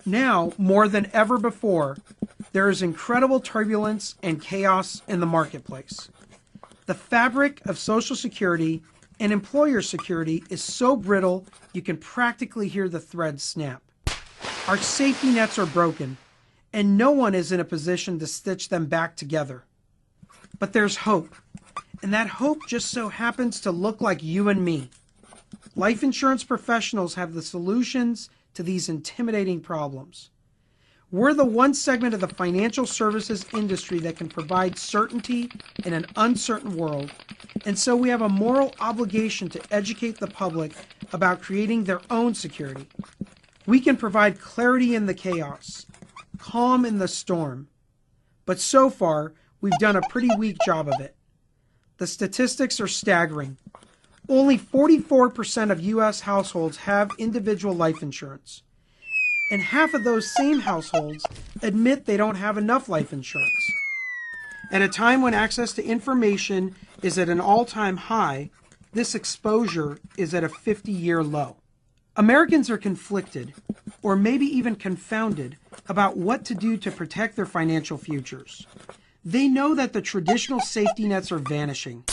Now, more than ever before, there is incredible turbulence and chaos in the marketplace. The fabric of Social Security and employer security is so brittle you can practically hear the threads snap. Our safety nets are broken, and no one is in a position to stitch them back together. But there's hope, and that hope just so happens to look like you and me. Life insurance professionals have the solutions to these intimidating problems. We're the one segment of the financial services industry that can provide certainty in an uncertain world, and so we have a moral obligation to educate the public about creating their own security. We can provide clarity in the chaos, calm in the storm, but so far we've done a pretty weak job of it. The statistics are staggering. Only 44% of U.S. households have individual life insurance. And half of those same households admit they don't have enough life insurance. At a time when access to information is at an all-time high, this exposure is at a 50-year low. Americans are conflicted, or maybe even confounded, about what to do to protect their financial futures. They know that the traditional safety nets are vanishing,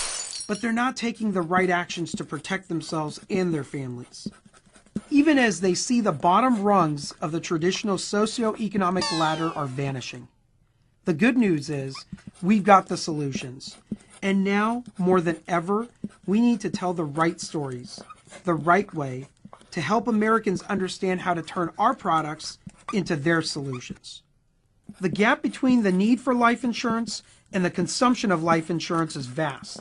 but they're not taking the right actions to protect themselves and their families. Even as they see the bottom rungs of the traditional socioeconomic ladder are vanishing. The good news is we've got the solutions. And now, more than ever, we need to tell the right stories, the right way, to help Americans understand how to turn our products into their solutions. The gap between the need for life insurance and the consumption of life insurance is vast.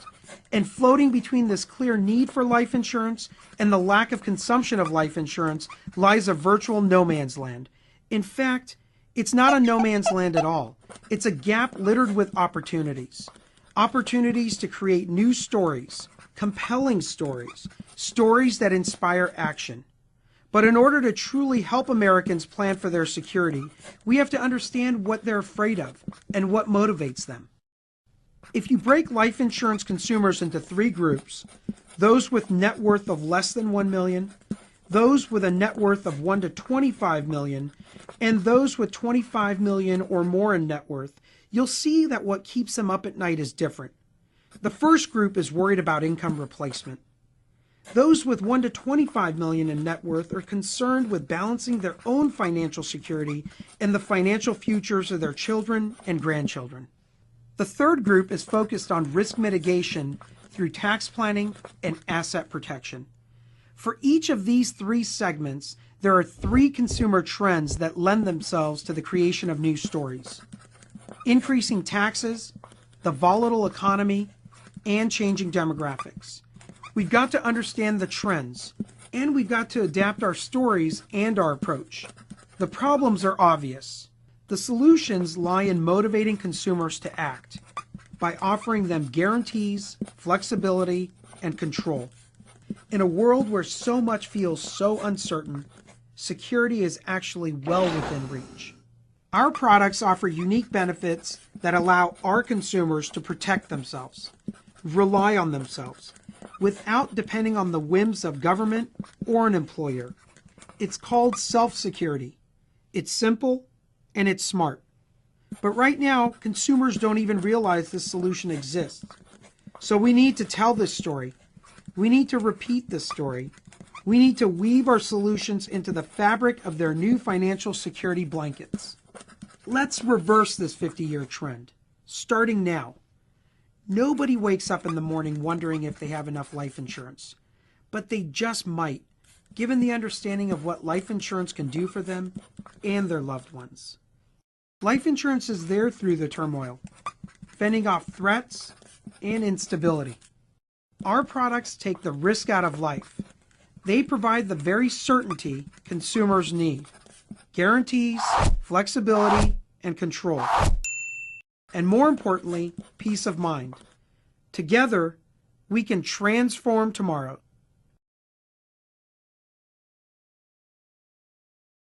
And floating between this clear need for life insurance and the lack of consumption of life insurance lies a virtual no man's land. In fact, it's not a no man's land at all. It's a gap littered with opportunities. Opportunities to create new stories, compelling stories, stories that inspire action. But in order to truly help Americans plan for their security, we have to understand what they're afraid of and what motivates them. If you break life insurance consumers into three groups, those with net worth of less than $1 million, those with a net worth of $1 to $25 million, and those with $25 million or more in net worth, you'll see that what keeps them up at night is different. The first group is worried about income replacement. Those with $1 to $25 million in net worth are concerned with balancing their own financial security and the financial futures of their children and grandchildren. The third group is focused on risk mitigation through tax planning and asset protection. For each of these three segments, there are three consumer trends that lend themselves to the creation of new stories: increasing taxes, the volatile economy, and changing demographics. We've got to understand the trends, and we've got to adapt our stories and our approach. The problems are obvious. The solutions lie in motivating consumers to act by offering them guarantees, flexibility, and control. In a world where so much feels so uncertain, security is actually well within reach. Our products offer unique benefits that allow our consumers to protect themselves, rely on themselves, without depending on the whims of government or an employer. It's called self-security. It's simple and it's smart. But right now, consumers don't even realize this solution exists. So we need to tell this story. We need to repeat this story. We need to weave our solutions into the fabric of their new financial security blankets. Let's reverse this 50-year trend, starting now. Nobody wakes up in the morning wondering if they have enough life insurance, but they just might, given the understanding of what life insurance can do for them and their loved ones. Life insurance is there through the turmoil, fending off threats and instability. Our products take the risk out of life. They provide the very certainty consumers need: guarantees, flexibility, and control. And more importantly, peace of mind. Together, we can transform tomorrow.